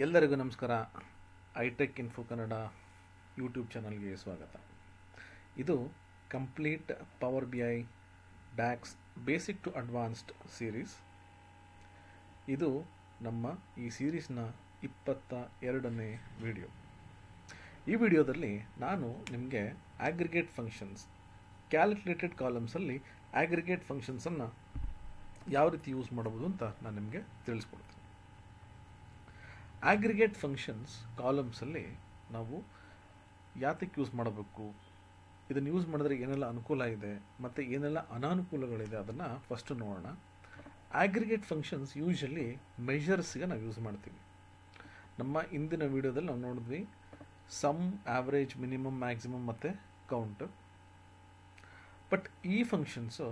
ಎಲ್ಲರಿಗೂ ನಮಸ್ಕಾರ. Hi-tech info Kannada YouTube ಚಾನಲ್ಗೆ ಸ್ವಾಗತ. ಇದು complete power B I DAX basic to advanced series. ಇದು ನಮ್ಮ ಈ ಸೀರೀಸ್ನ 22ನೇ ವಿಡಿಯೋ. ಈ ವಿಡಿಯೋದಲ್ಲಿ ನಾನು ನಿಮಗೆ ಆಗ್ರಿಗೇಟ್ ಫಂಕ್ಷನ್ಸ್, ಕ್ಯಾಲ್ಕುಲೇಟೆಡ್ ಕಾಲಮ್ಸಲ್ಲಿ ಆಗ್ರಿಗೇಟ್ ಫಂಕ್ಷನ್ಸನ್ನು ಯಾವ ರೀತಿ ಯೂಸ್ ಮಾಡಬಹುದು ಅಂತ ನಾನು ನಿಮಗೆ ತಿಳಿಸ್ಕೊಡ್ತೀನಿ. ಆಗ್ರಿಗೇಟ್ ಫಂಕ್ಷನ್ಸ್ ಕಾಲಮ್ಸಲ್ಲಿ ನಾವು ಯಾತಕ್ಕೆ ಯೂಸ್ ಮಾಡಬೇಕು, ಇದನ್ನು ಯೂಸ್ ಮಾಡಿದ್ರೆ ಏನೆಲ್ಲ ಅನುಕೂಲ ಇದೆ ಮತ್ತು ಏನೆಲ್ಲ ಅನಾನುಕೂಲಗಳಿದೆ ಅದನ್ನು ಫಸ್ಟ್ ನೋಡೋಣ. ಆಗ್ರಿಗೇಟ್ ಫಂಕ್ಷನ್ಸ್ ಯೂಶಲಿ ಮೆಷರ್ಸ್ಗೆ ನಾವು ಯೂಸ್ ಮಾಡ್ತೀವಿ. ನಮ್ಮ ಇಂದಿನ ವಿಡಿಯೋದಲ್ಲಿ ನಾವು ನೋಡಿದ್ವಿ ಸಮ್, ಆವ್ರೇಜ್, ಮಿನಿಮಮ್, ಮ್ಯಾಕ್ಸಿಮಮ್ ಮತ್ತು ಕೌಂಟ್. ಬಟ್ ಈ ಫಂಕ್ಷನ್ಸು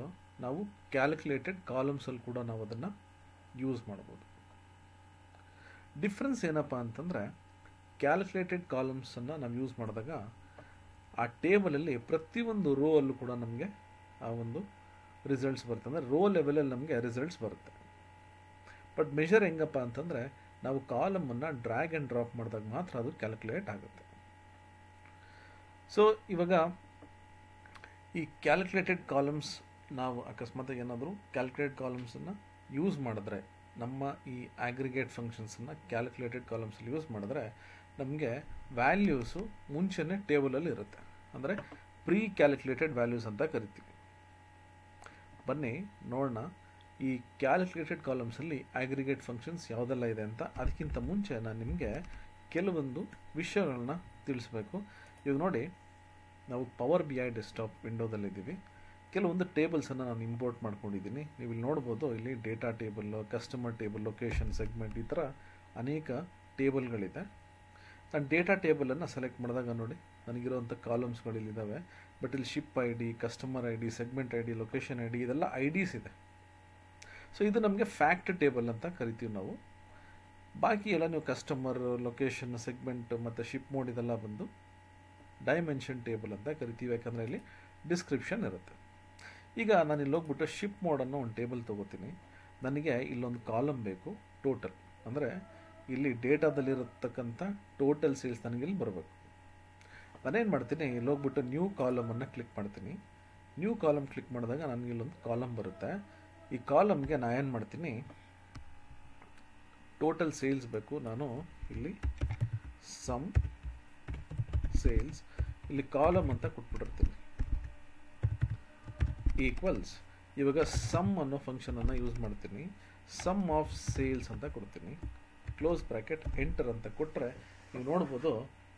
ನಾವು ಕ್ಯಾಲ್ಕುಲೇಟೆಡ್ ಕಾಲಮ್ಸಲ್ಲಿ ಕೂಡ ನಾವು ಅದನ್ನು ಯೂಸ್ ಮಾಡ್ಬೋದು. ಡಿಫ್ರೆನ್ಸ್ ಏನಪ್ಪ ಅಂತಂದರೆ, ಕ್ಯಾಲ್ಕುಲೇಟೆಡ್ ಕಾಲಮ್ಸನ್ನು ನಾವು ಯೂಸ್ ಮಾಡಿದಾಗ ಆ ಟೇಬಲಲ್ಲಿ ಪ್ರತಿಯೊಂದು ರೋ ಅಲ್ಲೂ ಕೂಡ ನಮಗೆ ಆ ಒಂದು ರಿಸಲ್ಟ್ಸ್ ಬರುತ್ತೆ, ಅಂದರೆ ರೋ ಲೆವೆಲಲ್ಲಿ ನಮಗೆ ರಿಸಲ್ಟ್ಸ್ ಬರುತ್ತೆ. ಬಟ್ ಮೆಷರ್ ಹೆಂಗಪ್ಪ ಅಂತಂದರೆ, ನಾವು ಕಾಲಮನ್ನು ಡ್ರ್ಯಾಗ್ ಆ್ಯಂಡ್ ಡ್ರಾಪ್ ಮಾಡಿದಾಗ ಮಾತ್ರ ಅದು ಕ್ಯಾಲ್ಕುಲೇಟ್ ಆಗುತ್ತೆ. ಸೊ ಇವಾಗ ಈ ಕ್ಯಾಲ್ಕುಲೇಟೆಡ್ ಕಾಲಮ್ಸ್ ನಾವು ಅಕಸ್ಮಾತ್ ಏನಾದರೂ ಕ್ಯಾಲ್ಕುಲೇಟೆಡ್ ಕಾಲಮ್ಸನ್ನು ಯೂಸ್ ಮಾಡಿದ್ರೆ, ನಮ್ಮ ಈ ಆಗ್ರಿಗೇಟ್ ಫಂಕ್ಷನ್ಸನ್ನು ಕ್ಯಾಲ್ಕುಲೇಟೆಡ್ ಕಾಲಮ್ಸಲ್ಲಿ ಯೂಸ್ ಮಾಡಿದ್ರೆ ನಮಗೆ ವ್ಯಾಲ್ಯೂಸು ಮುಂಚೆನೇ ಟೇಬಲಲ್ಲಿ ಇರುತ್ತೆ, ಅಂದರೆ ಪ್ರೀ ಕ್ಯಾಲ್ಕುಲೇಟೆಡ್ ವ್ಯಾಲ್ಯೂಸ್ ಅಂತ ಕರಿತೀವಿ. ಬನ್ನಿ ನೋಡೋಣ ಈ ಕ್ಯಾಲ್ಕುಲೇಟೆಡ್ ಕಾಲಮ್ಸಲ್ಲಿ ಆಗ್ರಿಗೇಟ್ ಫಂಕ್ಷನ್ಸ್ ಯಾವುದೆಲ್ಲ ಇದೆ ಅಂತ. ಅದಕ್ಕಿಂತ ಮುಂಚೆ ನಾನು ನಿಮಗೆ ಕೆಲವೊಂದು ವಿಷಯಗಳನ್ನ ತಿಳಿಸ್ಬೇಕು. ಇವಾಗ ನೋಡಿ, ನಾವು ಪವರ್ ಬಿ ಐ ಡೆಸ್ಕ್ಟಾಪ್ ವಿಂಡೋದಲ್ಲಿದ್ದೀವಿ. ಕೆಲವೊಂದು ಟೇಬಲ್ಸನ್ನು ನಾನು ಇಂಪೋರ್ಟ್ ಮಾಡ್ಕೊಂಡಿದ್ದೀನಿ. ನೀವು ಇಲ್ಲಿ ನೋಡ್ಬೋದು, ಇಲ್ಲಿ data table, customer table, location, segment, ಈ ಥರ ಅನೇಕ ಟೇಬಲ್ಗಳಿದೆ. ನಾನು ಡೇಟಾ ಟೇಬಲನ್ನು ಸೆಲೆಕ್ಟ್ ಮಾಡಿದಾಗ ನೋಡಿ, ನನಗಿರೋವಂಥ ಕಾಲಮ್ಸ್ಗಳಿಲ್ಲಿದ್ದಾವೆ. ಬಟ್ ಇಲ್ಲಿ ship I D, customer I D, segment I D, location I D, ಇದೆಲ್ಲ ಐ ಡಿಸ್ ಇದೆ. ಸೊ ಇದು ನಮಗೆ ಫ್ಯಾಕ್ಟ್ ಟೇಬಲ್ ಅಂತ ಕರಿತೀವಿ ನಾವು. ಬಾಕಿ ಎಲ್ಲ ನೀವು ಕಸ್ಟಮರ್, ಲೊಕೇಶನ್, ಸೆಗ್ಮೆಂಟ್ ಮತ್ತು ಶಿಪ್ ಮೋಡ್ ಇದೆಲ್ಲ ಬಂದು ಡೈಮೆನ್ಷನ್ ಟೇಬಲ್ ಅಂತ ಕರಿತೀವಿ, ಯಾಕಂದರೆ ಇಲ್ಲಿ ಡಿಸ್ಕ್ರಿಪ್ಷನ್ ಇರುತ್ತೆ. ಈಗ ನಾನು ಇಲ್ಲಿ ಹೋಗ್ಬಿಟ್ಟು ಶಿಪ್ ಮೋಡನ್ನು ಒಂದು ಟೇಬಲ್ ತೊಗೋತೀನಿ. ನನಗೆ ಇಲ್ಲೊಂದು ಕಾಲಮ್ ಬೇಕು, ಟೋಟಲ್, ಅಂದರೆ ಇಲ್ಲಿ ಡೇಟಾದಲ್ಲಿರತಕ್ಕಂಥ ಟೋಟಲ್ ಸೇಲ್ಸ್ ನನಗೆ ಇಲ್ಲಿ ಬರಬೇಕು. ನಾನೇನು ಮಾಡ್ತೀನಿ, ಇಲ್ಲಿ ಹೋಗ್ಬಿಟ್ಟು ನ್ಯೂ ಕಾಲಮನ್ನು ಕ್ಲಿಕ್ ಮಾಡ್ತೀನಿ. ನ್ಯೂ ಕಾಲಮ್ ಕ್ಲಿಕ್ ಮಾಡಿದಾಗ ನನಗೆ ಇಲ್ಲೊಂದು ಕಾಲಮ್ ಬರುತ್ತೆ. ಈ ಕಾಲಮ್ಗೆ ನಾನು ಏನು ಮಾಡ್ತೀನಿ, ಟೋಟಲ್ ಸೇಲ್ಸ್ ಬೇಕು. ನಾನು ಇಲ್ಲಿ ಸಮ್ ಸೇಲ್ಸ್, ಇಲ್ಲಿ ಕಾಲಮ್ ಅಂತ ಕೊಟ್ಬಿಟ್ಟಿರ್ತೀನಿ, ಈಕ್ವಲ್ಸ್. ಇವಾಗ ಸಮ್ ಅನ್ನೋ ಫಂಕ್ಷನನ್ನು ಯೂಸ್ ಮಾಡ್ತೀನಿ. ಸಮ್ ಆಫ್ ಸೇಲ್ಸ್ ಅಂತ ಕೊಡ್ತೀನಿ, ಕ್ಲೋಸ್ ಬ್ರ್ಯಾಕೆಟ್, ಎಂಟರ್ ಅಂತ ಕೊಟ್ಟರೆ ನೀವು ನೋಡ್ಬೋದು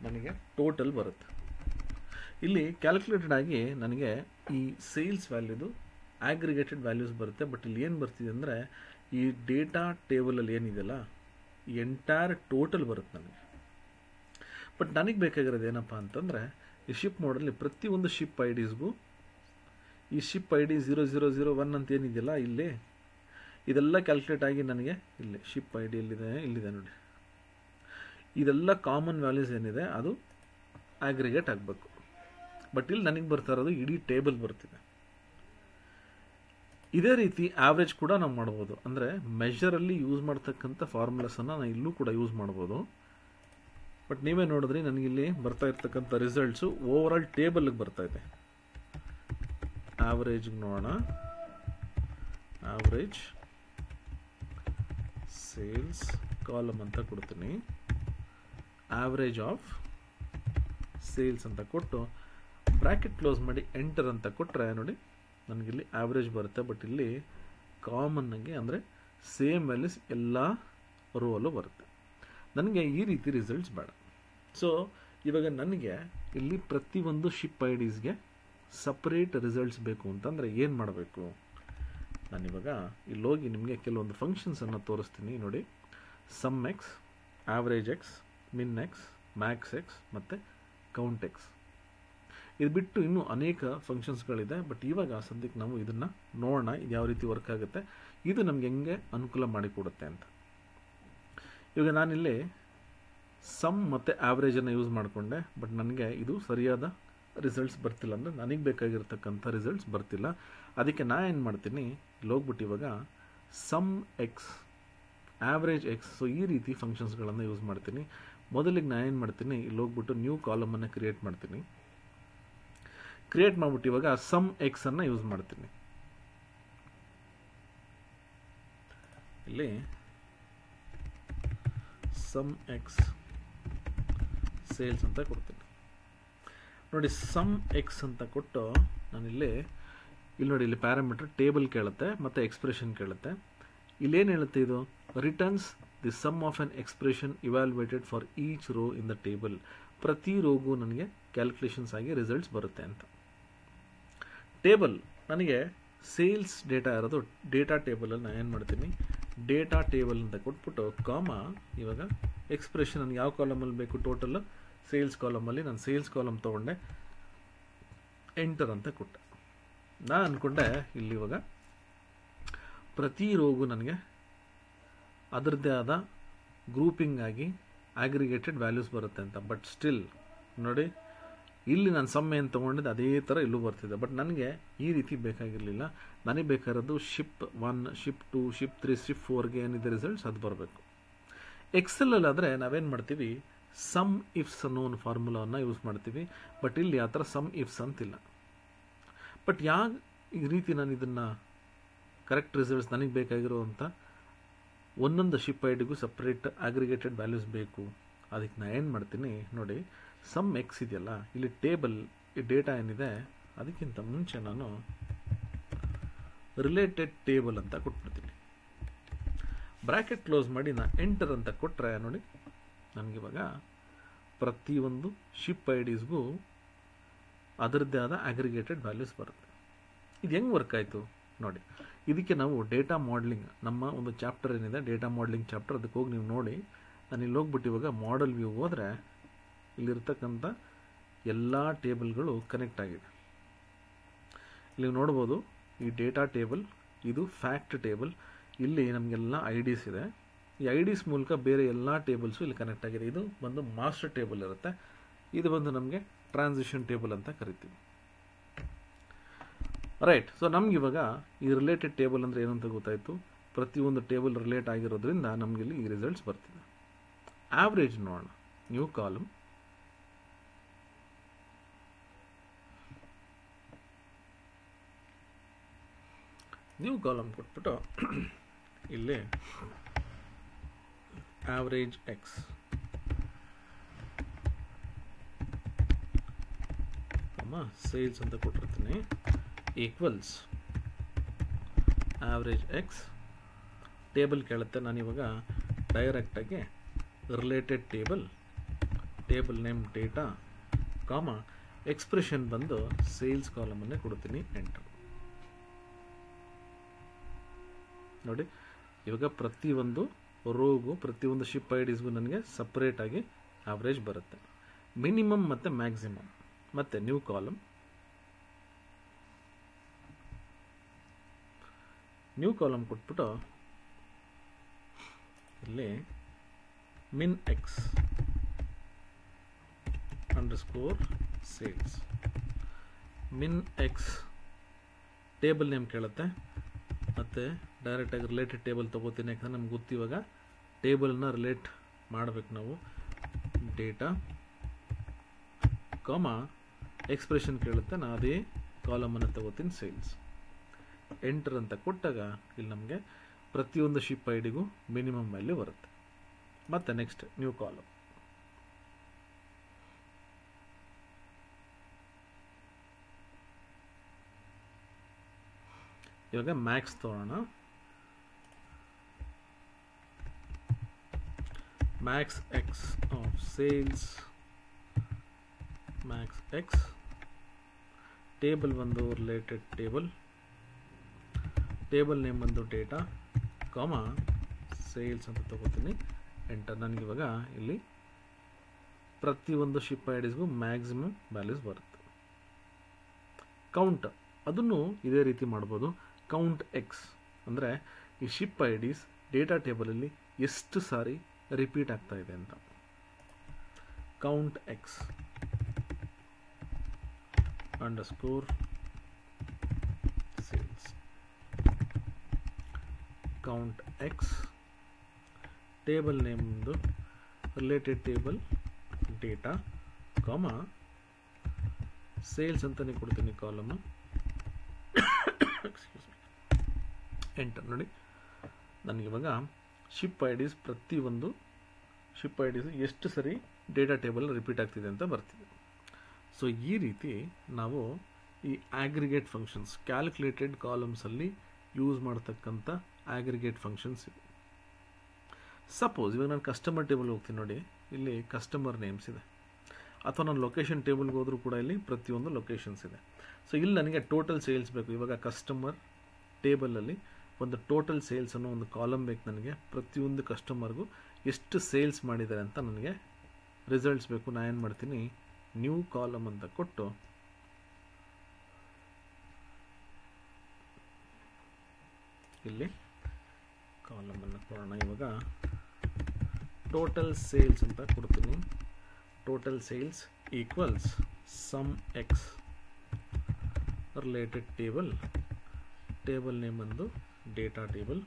ನನಗೆ ಟೋಟಲ್ ಬರುತ್ತೆ. ಇಲ್ಲಿ ಕ್ಯಾಲ್ಕುಲೇಟೆಡ್ ಆಗಿ ನನಗೆ ಈ ಸೇಲ್ಸ್ ವ್ಯಾಲ್ಯೂದು ಆಗ್ರಿಗೇಟೆಡ್ ವ್ಯಾಲ್ಯೂಸ್ ಬರುತ್ತೆ. ಬಟ್ ಇಲ್ಲಿ ಏನು ಬರ್ತಿದೆ ಅಂದರೆ, ಈ ಡೇಟಾ ಟೇಬಲಲ್ಲಿ ಏನಿದೆಯಲ್ಲ, ಈ ಎಂಟೈರ್ ಟೋಟಲ್ ಬರುತ್ತೆ ನನಗೆ. ಬಟ್ ನನಗೆ ಬೇಕಾಗಿರೋದು ಏನಪ್ಪ ಅಂತಂದರೆ, ಈ ಶಿಪ್ ಮೋಡಲ್ಲಿ ಪ್ರತಿಯೊಂದು ಶಿಪ್ ಐ ಡಿಸ್ಗೂ ಈ ಶಿಪ್ ಐ ಡಿ 0001 ಅಂತ ಏನಿದೆಯಲ್ಲ ಇಲ್ಲಿ, ಇದೆಲ್ಲ ಕ್ಯಾಲ್ಕುಲೇಟ್ ಆಗಿ ನನಗೆ ಇಲ್ಲಿ ಶಿಪ್ ಐ ಡಿ ಇಲ್ಲಿದೆ ನೋಡಿ, ಇದೆಲ್ಲ ಕಾಮನ್ ವ್ಯಾಲ್ಯೂಸ್ ಏನಿದೆ ಅದು ಆಗ್ರಿಗೇಟ್ ಆಗಬೇಕು. ಬಟ್ ಇಲ್ಲಿ ನನಗೆ ಬರ್ತಾ ಇರೋದು ಇಡೀ ಟೇಬಲ್ ಬರ್ತಿದೆ. ಇದೇ ರೀತಿ ಆವ್ರೇಜ್ ಕೂಡ ನಾವು ಮಾಡ್ಬೋದು, ಅಂದರೆ ಮೆಷರಲ್ಲಿ ಯೂಸ್ ಮಾಡ್ತಕ್ಕಂಥ ಫಾರ್ಮುಲಾಸನ್ನು ನಾನು ಇಲ್ಲೂ ಕೂಡ ಯೂಸ್ ಮಾಡ್ಬೋದು. ಬಟ್ ನೀವೇ ನೋಡಿದ್ರಿ, ನನಗಿಲ್ಲಿ ಬರ್ತಾ ಇರ್ತಕ್ಕಂಥ ರಿಸಲ್ಟ್ಸು ಓವರ್ ಆಲ್ ಟೇಬಲ್ಗೆ ಬರ್ತಾ ಇದೆ. ಆವ್ರೇಜ್ಗೆ ನೋಡೋಣ, ಆವ್ರೇಜ್ ಸೇಲ್ಸ್ ಕಾಲಮ್ ಅಂತ ಕೊಡ್ತೀನಿ, ಆವ್ರೇಜ್ ಆಫ್ ಸೇಲ್ಸ್ ಅಂತ ಕೊಟ್ಟು ಬ್ರ್ಯಾಕೆಟ್ ಕ್ಲೋಸ್ ಮಾಡಿ ಎಂಟರ್ ಅಂತ ಕೊಟ್ಟರೆ ನೋಡಿ ನನಗಿಲ್ಲಿ ಆವ್ರೇಜ್ ಬರುತ್ತೆ. ಬಟ್ ಇಲ್ಲಿ ಕಾಮನ್ ಆಗಿ ಅಂದರೆ ಸೇಮ್ ವ್ಯಾಲ್ಯೂಸ್ ಎಲ್ಲ ರೋ ಅಲ್ಲೂ ಬರುತ್ತೆ. ನನಗೆ ಈ ರೀತಿ ರಿಸಲ್ಟ್ಸ್ ಬೇಡ. ಸೊ ಇವಾಗ ನನಗೆ ಇಲ್ಲಿ ಪ್ರತಿಯೊಂದು ಶಿಪ್ ಐ ಡಿಸ್ಗೆ ಸಪ್ರೇಟ್ ರಿಸಲ್ಟ್ಸ್ ಬೇಕು ಅಂತಂದರೆ ಏನು ಮಾಡಬೇಕು, ನಾನಿವಾಗ ಇಲ್ಲಿ ಹೋಗಿ ನಿಮಗೆ ಕೆಲವೊಂದು ಫಂಕ್ಷನ್ಸನ್ನು ತೋರಿಸ್ತೀನಿ ನೋಡಿ. ಸಮ್ ಎಕ್ಸ್, ಆವ್ರೇಜ್ ಎಕ್ಸ್, ಮಿನ್ ಎಕ್ಸ್, ಮ್ಯಾಕ್ಸ್ ಎಕ್ಸ್ ಮತ್ತು ಕೌಂಟ್ ಎಕ್ಸ್. ಇದು ಬಿಟ್ಟು ಇನ್ನೂ ಅನೇಕ ಫಂಕ್ಷನ್ಸ್ಗಳಿದೆ. ಬಟ್ ಇವಾಗ ಸದ್ಯಕ್ಕೆ ನಾವು ಇದನ್ನು ನೋಡೋಣ, ಇದು ಯಾವ ರೀತಿ ವರ್ಕ್ ಆಗುತ್ತೆ, ಇದು ನಮ್ಗೆ ಹೆಂಗೆ ಅನುಕೂಲ ಮಾಡಿಕೊಡುತ್ತೆ ಅಂತ. ಇವಾಗ ನಾನಿಲ್ಲಿ ಸಮ್ ಮತ್ತು ಆವ್ರೇಜನ್ನು ಯೂಸ್ ಮಾಡಿಕೊಂಡೆ. ಬಟ್ ನನಗೆ ಇದು ಸರಿಯಾದ ರಿಸಲ್ಟ್ಸ್ ಬರ್ತಿಲ್ಲ, ಅಂದರೆ ನನಗೆ ಬೇಕಾಗಿರ್ತಕ್ಕಂಥ ರಿಸಲ್ಟ್ಸ್ ಬರ್ತಿಲ್ಲ. ಅದಕ್ಕೆ ನಾನು ಏನು ಮಾಡ್ತೀನಿ, ಇಲ್ಲಿ ಹೋಗ್ಬಿಟ್ಟು ಇವಾಗ sum X average X. So ಈ ರೀತಿ ಫಂಕ್ಷನ್ಸ್ಗಳನ್ನು ಯೂಸ್ ಮಾಡ್ತೀನಿ. ಮೊದಲಿಗೆ ನಾನು ಏನು ಮಾಡ್ತೀನಿ, ಇಲ್ಲಿ ಹೋಗ್ಬಿಟ್ಟು ನ್ಯೂ ಕಾಲಮನ್ನು ಕ್ರಿಯೇಟ್ ಮಾಡ್ತೀನಿ. ಕ್ರಿಯೇಟ್ ಮಾಡಿಬಿಟ್ಟು ಇವಾಗ ಸಮ್ ಎಕ್ಸ್ ಅನ್ನು ಯೂಸ್ ಮಾಡ್ತೀನಿ. ಇಲ್ಲಿ ಸಮ್ ಎಕ್ಸ್ ಸೇಲ್ಸ್ ಅಂತ ಕೊಡ್ತೀನಿ. ನೋಡಿ, ಸಮ್ ಎಕ್ಸ್ ಅಂತ ಕೊಟ್ಟು ನಾನಿಲ್ಲಿ ನೋಡಿ, ಇಲ್ಲಿ ಪ್ಯಾರಾಮೀಟರ್ ಟೇಬಲ್ ಕೇಳುತ್ತೆ ಮತ್ತು ಎಕ್ಸ್ಪ್ರೆಷನ್ ಕೇಳುತ್ತೆ. ಇಲ್ಲೇನು ಹೇಳುತ್ತೆ, ಇದು returns the sum of an expression evaluated for each row in the table. ಪ್ರತಿ ರೋಗೂ ನನಗೆ ಕ್ಯಾಲ್ಕುಲೇಷನ್ಸ್ ಆಗಿ ರಿಸಲ್ಟ್ಸ್ ಬರುತ್ತೆ ಅಂತ. ಟೇಬಲ್ ನನಗೆ ಸೇಲ್ಸ್ ಡೇಟಾ ಇರೋದು ಡೇಟಾ ಟೇಬಲಲ್ಲಿ ನಾನು ಏನು ಮಾಡ್ತೀನಿ, ಡೇಟಾ ಟೇಬಲ್ ಅಂತ ಕೊಟ್ಬಿಟ್ಟು ಕಾಮ, ಇವಾಗ ಎಕ್ಸ್ಪ್ರೆಷನ್ ನನಗೆ ಯಾವ ಕಾಲಮಲ್ಲಿ ಬೇಕು, ಟೋಟಲ್ ಸೇಲ್ಸ್ ಕಾಲಮಲ್ಲಿ ನಾನು ಸೇಲ್ಸ್ ಕಾಲಮ್ ತೊಗೊಂಡೆ, ಎಂಟರ್ ಅಂತ ಕೊಟ್ಟೆ. ನಾನು ಅಂದ್ಕೊಂಡೆ ಇಲ್ಲಿ ಇವಾಗ ಪ್ರತಿ ರೋಗೂ ನನಗೆ ಅದರದ್ದೇ ಆದ ಗ್ರೂಪಿಂಗ್ ಆಗಿ ಆಗ್ರಿಗೇಟೆಡ್ ವ್ಯಾಲ್ಯೂಸ್ ಬರುತ್ತೆ ಅಂತ. ಬಟ್ ಸ್ಟಿಲ್ ನೋಡಿ, ಇಲ್ಲಿ ನಾನು ಸಮ್ ಏನು ತೊಗೊಂಡಿದ್ದೆ ಅದೇ ಥರ ಇಲ್ಲೂ ಬರ್ತಿದೆ. ಬಟ್ ನನಗೆ ಈ ರೀತಿ ಬೇಕಾಗಿರಲಿಲ್ಲ. ನನಗೆ ಬೇಕಾಗಿರೋದು ಶಿಪ್ 1, ಶಿಪ್ 2, ಶಿಪ್ 3, ಶಿಪ್ 4ಗೆ ಏನಿದೆ ರಿಸಲ್ಟ್ಸ್ ಅದು ಬರಬೇಕು. ಎಕ್ಸೆಲಲ್ಲಾದರೆ ನಾವೇನು ಮಾಡ್ತೀವಿ, ಸಮ್ ಇಫ್ಸ್ ಅನ್ನೋ ಒಂದು ಫಾರ್ಮುಲಾವನ್ನು ಯೂಸ್ ಮಾಡ್ತೀವಿ. ಬಟ್ ಇಲ್ಲಿ ಆ ಥರ ಸಮ್ ಇಫ್ಸ್ ಅಂತಿಲ್ಲ. ಬಟ್ ಈ ರೀತಿ ನಾನು ಇದನ್ನು ಕರೆಕ್ಟ್ ರಿಸಲ್ಟ್ಸ್ ನನಗೆ ಬೇಕಾಗಿರೋವಂಥ ಒಂದೊಂದು ಶಿಪ್ ಐಡಿಗೂ ಸಪ್ರೇಟ್ ಆಗ್ರಿಗೇಟೆಡ್ ವ್ಯಾಲ್ಯೂಸ್ ಬೇಕು. ಅದಕ್ಕೆ ನಾನು ಏನು ಮಾಡ್ತೀನಿ ನೋಡಿ, ಸಮ್ ಎಕ್ಸ್ ಇದೆಯಲ್ಲ, ಇಲ್ಲಿ ಟೇಬಲ್ ಈ ಡೇಟಾ ಏನಿದೆ ಅದಕ್ಕಿಂತ ಮುಂಚೆ ನಾನು ರಿಲೇಟೆಡ್ ಟೇಬಲ್ ಅಂತ ಕೊಟ್ಬಿಡ್ತೀನಿ. ಬ್ರ್ಯಾಕೆಟ್ ಕ್ಲೋಸ್ ಮಾಡಿ ನಾನು ಎಂಟರ್ ಅಂತ ಕೊಟ್ಟರೆ ನೋಡಿ, ನನಗಿವಾಗ ಪ್ರತಿಯೊಂದು ಶಿಪ್ ಐಡೀಸ್ಗೂ ಅದರದ್ದೇ ಆದ ಆಗ್ರಿಗೇಟೆಡ್ ವ್ಯಾಲ್ಯೂಸ್ ಬರುತ್ತೆ. ಇದು ಹೆಂಗೆ ವರ್ಕ್ ಆಯಿತು ನೋಡಿ. ಇದಕ್ಕೆ ನಾವು ಡೇಟಾ ಮಾಡಲಿಂಗ್, ನಮ್ಮ ಒಂದು ಚಾಪ್ಟರ್ ಏನಿದೆ ಡೇಟಾ ಮಾಡಲಿಂಗ್ ಚಾಪ್ಟರ್, ಅದಕ್ಕೆ ಹೋಗಿ ನೀವು ನೋಡಿ. ನಾನು ಇಲ್ಲಿ ಹೋಗ್ಬಿಟ್ಟು ಇವಾಗ ಮಾಡೆಲ್ ವ್ಯೂ ಹೋದರೆ ಇಲ್ಲಿರ್ತಕ್ಕಂಥ ಎಲ್ಲ ಟೇಬಲ್ಗಳು ಕನೆಕ್ಟ್ ಆಗಿದೆ. ಇಲ್ಲಿ ನೋಡ್ಬೋದು, ಈ ಡೇಟಾ ಟೇಬಲ್, ಇದು ಫ್ಯಾಕ್ಟ್ ಟೇಬಲ್, ಇಲ್ಲಿ ನಮಗೆಲ್ಲ ಐ ಡಿಸ್ ಇದೆ. ಈ ಐ ಡಿಸ್ ಮೂಲಕ ಬೇರೆ ಎಲ್ಲ ಟೇಬಲ್ಸು ಇಲ್ಲಿ ಕನೆಕ್ಟ್ ಆಗಿದೆ. ಇದು ಬಂದು ಮಾಸ್ಟರ್ ಟೇಬಲ್ ಇರುತ್ತೆ. ಇದು ಬಂದು ನಮಗೆ ಟ್ರಾನ್ಸಿಷನ್ ಟೇಬಲ್ ಅಂತ ಕರಿತೀವಿ. ರೈಟ್. ಸೊ ನಮಗಿವಾಗ ಈ ರಿಲೇಟೆಡ್ ಟೇಬಲ್ ಅಂದರೆ ಏನು ಅಂತ ಗೊತ್ತಾಯಿತು. ಪ್ರತಿಯೊಂದು ಟೇಬಲ್ ರಿಲೇಟ್ ಆಗಿರೋದ್ರಿಂದ ನಮಗಿಲ್ಲಿ ಈ ರಿಸಲ್ಟ್ಸ್ ಬರ್ತಿದೆ. ಆವ್ರೇಜ್ ನೋಡೋಣ. ನ್ಯೂ ಕಾಲಮ್, ನ್ಯೂ ಕಾಲಮ್ ಕೊಟ್ಬಿಟ್ಟು ಇಲ್ಲಿ ಆವ್ರೇಜ್ ಎಕ್ಸ್ ಸೇಲ್ಸ್ ಅಂತ ಕೊಟ್ಟಿರ್ತೀನಿ, ಈಕ್ವಲ್ಸ್ ಆವ್ರೇಜ್ ಎಕ್ಸ್. ಟೇಬಲ್ ಕೇಳುತ್ತೆ, ನಾನಿವಾಗ ಡೈರೆಕ್ಟಾಗಿ ರಿಲೇಟೆಡ್ ಟೇಬಲ್ ನೇಮ್ ಡೇಟಾ ಕಾಮ ಎಕ್ಸ್ಪ್ರೆಷನ್ ಬಂದು ಸೇಲ್ಸ್ ಕಾಲಮನ್ನೇ ಕೊಡ್ತೀನಿ, ಎಂಟರ್. ನೋಡಿ, ಇವಾಗ ಪ್ರತಿಯೊಂದು ರೋಗೂ ಪ್ರತಿಯೊಂದು ಶಿಪ್ ಐಡೀಸ್ಗೂ ನನಗೆ ಸಪ್ರೇಟಾಗಿ ಆವ್ರೇಜ್ ಬರುತ್ತೆ, ಮಿನಿಮಮ್ ಮತ್ತು ಮ್ಯಾಕ್ಸಿಮಮ್. ಮತ್ತು ನ್ಯೂ ಕಾಲಮ್, ನ್ಯೂ ಕಾಲಮ್ ಕೊಟ್ಬಿಟ್ಟು ಇಲ್ಲಿ ಮಿನ್ ಎಕ್ಸ್ ಅಂಡರ್ಸ್ಕೋರ್ ಸೇಲ್ಸ್. ಮಿನ್ ಎಕ್ಸ್ ಟೇಬಲ್ ನೇಮ್ ಕೇಳುತ್ತೆ, ಮತ್ತು ಡೈರೆಕ್ಟಾಗಿ ರಿಲೇಟೆಡ್ ಟೇಬಲ್ ತೊಗೋತೀನಿ. ಯಾಕಂದರೆ ನಮ್ಗೆ ಗೊತ್ತಿವಾಗ ಟೇಬಲ್ನ ರಿಲೇಟ್ ಮಾಡಬೇಕು ನಾವು. ಡೇಟಾ ಕಾಮ ಎಕ್ಸ್ಪ್ರೆಷನ್ ಕೇಳುತ್ತೆ, ನಾನು ಅದೇ ಕಾಲಮನ್ನು ತಗೋತೀನಿ, ಸೇಲ್ಸ್. ಎಂಟರ್ ಅಂತ ಕೊಟ್ಟಾಗ ಇಲ್ಲಿ ನಮಗೆ ಪ್ರತಿಯೊಂದು ಶಿಪ್ ಐಡಿಗೂ ಮಿನಿಮಮ್ ವ್ಯಾಲ್ಯೂ ಬರುತ್ತೆ. ಮತ್ತು ನೆಕ್ಸ್ಟ್ ನ್ಯೂ ಕಾಲಮ್, ಇವಾಗ ಮ್ಯಾಕ್ಸ್ ತಗೋಣ. Max X of sales, Max X table ಬಂದು ರಿಲೇಟೆಡ್ ಟೇಬಲ್ ನೇಮ್ ಬಂದು ಡೇಟಾ ಕಾಮ ಸೇಲ್ಸ್ ಅಂತ ತಗೋತೀನಿ, ಎಂಟರ್. ನನಗಿವಾಗ ಇಲ್ಲಿ ಪ್ರತಿಯೊಂದು ಶಿಪ್ ಐಡೀಸ್ಗೂ ಮ್ಯಾಕ್ಸಿಮಮ್ ವ್ಯಾಲ್ಯೂಸ್ ಬರುತ್ತೆ. ಕೌಂಟ್ ಅದನ್ನು ಇದೇ ರೀತಿ ಮಾಡ್ಬೋದು. ಕೌಂಟ್ ಎಕ್ಸ್ ಅಂದರೆ ಈ ಶಿಪ್ ಐಡೀಸ್ ಡೇಟಾ ಟೇಬಲಲ್ಲಿ ಎಷ್ಟು ಸಾರಿ ರಿಪೀಟ್ ಆಗ್ತಾ ಇದೆ ಅಂತ. Count X underscore sales, count X table ನೇಮ್ದು related table data comma sales ಅಂತಲೇ ಕೊಡ್ತೀನಿ ಕಾಲಮು. Excuse me, enter. ನೋಡಿ ನನಗಿವಾಗ ಶಿಪ್ ಐ ಡಿಸ್ ಪ್ರತಿಯೊಂದು ಶಿಪ್ ಐ ಡಿಸ್ ಎಷ್ಟು ಸರಿ ಡೇಟಾ ಟೇಬಲ್ ರಿಪೀಟ್ ಆಗ್ತಿದೆ ಅಂತ ಬರ್ತಿದೆ. ಸೊ ಈ ರೀತಿ ನಾವು ಈ ಆಗ್ರಿಗೇಟ್ ಫಂಕ್ಷನ್ಸ್ ಕ್ಯಾಲ್ಕುಲೇಟೆಡ್ ಕಾಲಮ್ಸಲ್ಲಿ ಯೂಸ್ ಮಾಡ್ತಕ್ಕಂಥ ಆಗ್ರಿಗೇಟ್ ಫಂಕ್ಷನ್ಸ್ ಇವೆ. ಸಪೋಸ್ ಇವಾಗ ನಾನು ಕಸ್ಟಮರ್ ಟೇಬಲ್ ಹೋಗ್ತೀನಿ, ನೋಡಿ ಇಲ್ಲಿ ಕಸ್ಟಮರ್ ನೇಮ್ಸ್ ಇದೆ. ಅಥವಾ ನಾನು ಲೊಕೇಶನ್ ಟೇಬಲ್ಗೆ ಹೋದರೂ ಕೂಡ ಇಲ್ಲಿ ಪ್ರತಿಯೊಂದು ಲೊಕೇಶನ್ಸ್ ಇದೆ. ಸೊ ಇಲ್ಲಿ ನನಗೆ ಟೋಟಲ್ ಸೇಲ್ಸ್ ಬೇಕು. ಇವಾಗ ಕಸ್ಟಮರ್ ಟೇಬಲಲ್ಲಿ ಒಂದು ಟೋಟಲ್ ಸೇಲ್ಸ್ ಅನ್ನೋ ಒಂದು ಕಾಲಮ್ ಬೇಕು ನನಗೆ. ಪ್ರತಿಯೊಂದು ಕಸ್ಟಮರ್ಗೂ ಎಷ್ಟು ಸೇಲ್ಸ್ ಮಾಡಿದ್ದಾರೆ ಅಂತ ನನಗೆ ರಿಸಲ್ಟ್ಸ್ ಬೇಕು. ನಾನು ಏನು ಮಾಡ್ತೀನಿ, ನ್ಯೂ ಕಾಲಮ್ ಅಂತ ಕೊಟ್ಟು ಇಲ್ಲಿ ಕಾಲಮನ್ನು ಕೊಡೋಣ. ಇವಾಗ ಟೋಟಲ್ ಸೇಲ್ಸ್ ಅಂತ ಕೊಡ್ತೀನಿ. Total sales equals sum X related table, table name ಒಂದು ಡೇಟಾ ಟೇಬಲ್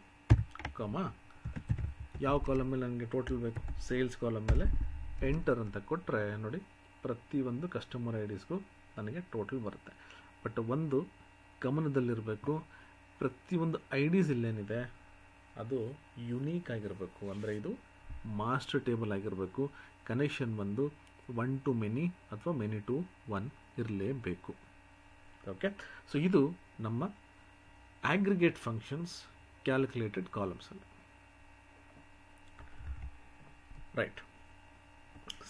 ಕಾಮ ಯಾವ ಕಾಲಮ್ ಮೇಲೆ ನನಗೆ ಟೋಟಲ್ ಬೇಕು, ಸೇಲ್ಸ್ ಕಾಲಮ್ ಮೇಲೆ ಎಂಟರ್ ಅಂತ ಕೊಟ್ಟರೆ ನೋಡಿ ಪ್ರತಿಯೊಂದು ಕಸ್ಟಮರ್ ಐ ಡಿಸ್ಗೂ ನನಗೆ ಟೋಟಲ್ ಬರುತ್ತೆ. ಬಟ್ ಒಂದು ಗಮನದಲ್ಲಿರಬೇಕು, ಪ್ರತಿಯೊಂದು ಐ ಡಿಸ್ ಇಲ್ಲೇನಿದೆ ಅದು ಯುನೀಕ್ ಆಗಿರಬೇಕು. ಅಂದರೆ ಇದು ಮಾಸ್ಟರ್ ಟೇಬಲ್ ಆಗಿರಬೇಕು. ಕನೆಕ್ಷನ್ ಬಂದು 1 to many ಅಥವಾ ಮೆನಿ ಟು 1 ಇರಲೇಬೇಕು. ಓಕೆ, ಸೊ ಇದು ನಮ್ಮ ಆಗ್ರಿಗೇಟ್ ಫಂಕ್ಷನ್ಸ್ ಕ್ಯಾಲ್ಕುಲೇಟೆಡ್ ಕಾಲಮ್ಸಲ್ಲಿ. ರೈಟ್,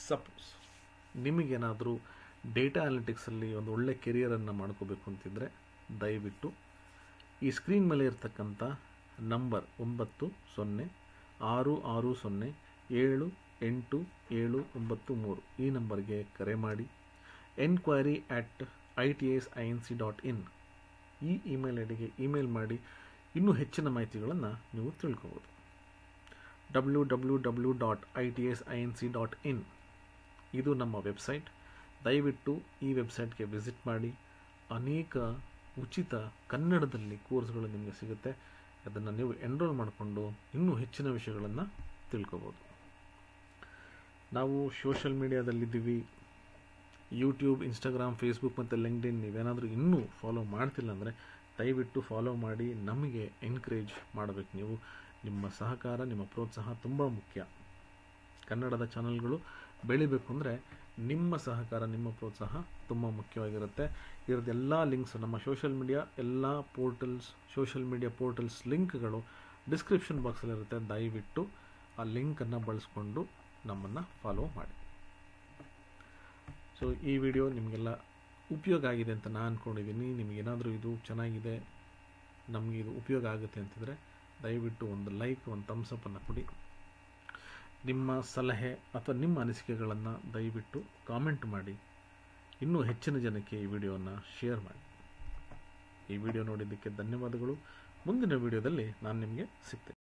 ಸಪೋಸ್ ನಿಮಗೇನಾದರೂ ಡೇಟಾ ಅನಾಲಿಟಿಕ್ಸಲ್ಲಿ ಒಂದು ಒಳ್ಳೆ ಕೆರಿಯರನ್ನು ಮಾಡ್ಕೋಬೇಕು ಅಂತಿದ್ದರೆ ದಯವಿಟ್ಟು ಈ ಸ್ಕ್ರೀನ್ ಮೇಲೆ ಇರ್ತಕ್ಕಂಥ ನಂಬರ್ 9066078793 ಈ ನಂಬರ್ಗೆ ಕರೆ ಮಾಡಿ. enquiry@itsinc.in ಈ ಇಮೇಲ್ ಐಡಿಗೆ ಇಮೇಲ್ ಮಾಡಿ ಇನ್ನೂ ಹೆಚ್ಚಿನ ಮಾಹಿತಿಗಳನ್ನು ನೀವು ತಿಳ್ಕೋಬೋದು. www.itsinc.in ಇದು ನಮ್ಮ ವೆಬ್ಸೈಟ್. ದಯವಿಟ್ಟು ಈ ವೆಬ್ಸೈಟ್ಗೆ ವಿಸಿಟ್ ಮಾಡಿ. ಅನೇಕ ಉಚಿತ ಕನ್ನಡದಲ್ಲಿ ಕೋರ್ಸ್ಗಳು ನಿಮಗೆ ಸಿಗುತ್ತೆ. ಅದನ್ನು ನೀವು ಎನ್ರೋಲ್ ಮಾಡಿಕೊಂಡು ಇನ್ನೂ ಹೆಚ್ಚಿನ ವಿಷಯಗಳನ್ನು ತಿಳ್ಕೋಬೋದು. ನಾವು ಸೋಷಲ್ ಮೀಡಿಯಾದಲ್ಲಿದ್ದೀವಿ. ಯೂಟ್ಯೂಬ್, ಇನ್ಸ್ಟಾಗ್ರಾಮ್, ಫೇಸ್ಬುಕ್ ಮತ್ತು ಲಿಂಕ್ಡ್ಇನ್ ನೀವೇನಾದರೂ ಇನ್ನೂ ಫಾಲೋ ಮಾಡ್ತಿಲ್ಲ ಅಂದರೆ ದಯವಿಟ್ಟು ಫಾಲೋ ಮಾಡಿ. ನಮಗೆ ಎನ್ಕರೇಜ್ ಮಾಡಬೇಕು ನೀವು. ನಿಮ್ಮ ಸಹಕಾರ, ನಿಮ್ಮ ಪ್ರೋತ್ಸಾಹ ತುಂಬ ಮುಖ್ಯ. ಕನ್ನಡದ ಚಾನಲ್ಗಳು ಬೆಳಿಬೇಕು ಅಂದರೆ ನಿಮ್ಮ ಸಹಕಾರ, ನಿಮ್ಮ ಪ್ರೋತ್ಸಾಹ ತುಂಬ ಮುಖ್ಯವಾಗಿರುತ್ತೆ. ಇರೋದೆಲ್ಲ ಲಿಂಕ್ಸ್ ನಮ್ಮ ಸೋಷಲ್ ಮೀಡಿಯಾ ಎಲ್ಲ ಪೋರ್ಟಲ್ಸ್, ಸೋಷಲ್ ಮೀಡಿಯಾ ಪೋರ್ಟಲ್ಸ್ ಲಿಂಕ್ಗಳು ಡಿಸ್ಕ್ರಿಪ್ಷನ್ ಬಾಕ್ಸಲ್ಲಿರುತ್ತೆ. ದಯವಿಟ್ಟು ಆ ಲಿಂಕನ್ನು ಬಳಸ್ಕೊಂಡು ನಮ್ಮನ್ನು ಫಾಲೋ ಮಾಡಿ. ಸೊ ಈ ವಿಡಿಯೋ ನಿಮಗೆಲ್ಲ ಉಪಯೋಗ ಆಗಿದೆ ಅಂತ ನಾನು ಅಂದ್ಕೊಂಡಿದ್ದೀನಿ. ನಿಮಗೇನಾದರೂ ಇದು ಚೆನ್ನಾಗಿದೆ, ನಮಗೆ ಇದು ಉಪಯೋಗ ಆಗುತ್ತೆ ಅಂತಿದ್ರೆ ದಯವಿಟ್ಟು ಒಂದು ಲೈಕ್, ಒಂದು ಥಮ್ಸಪ್ಪನ್ನು ಕೊಡಿ. ನಿಮ್ಮ ಸಲಹೆ ಅಥವಾ ನಿಮ್ಮ ಅನಿಸಿಕೆಗಳನ್ನು ದಯವಿಟ್ಟು ಕಾಮೆಂಟ್ ಮಾಡಿ. ಇನ್ನೂ ಹೆಚ್ಚಿನ ಜನಕ್ಕೆ ಈ ವಿಡಿಯೋವನ್ನು ಶೇರ್ ಮಾಡಿ. ಈ ವಿಡಿಯೋ ನೋಡಿದ್ದಕ್ಕೆ ಧನ್ಯವಾದಗಳು. ಮುಂದಿನ ವಿಡಿಯೋದಲ್ಲಿ ನಾನು ನಿಮಗೆ ಸಿಗ್ತೇನೆ.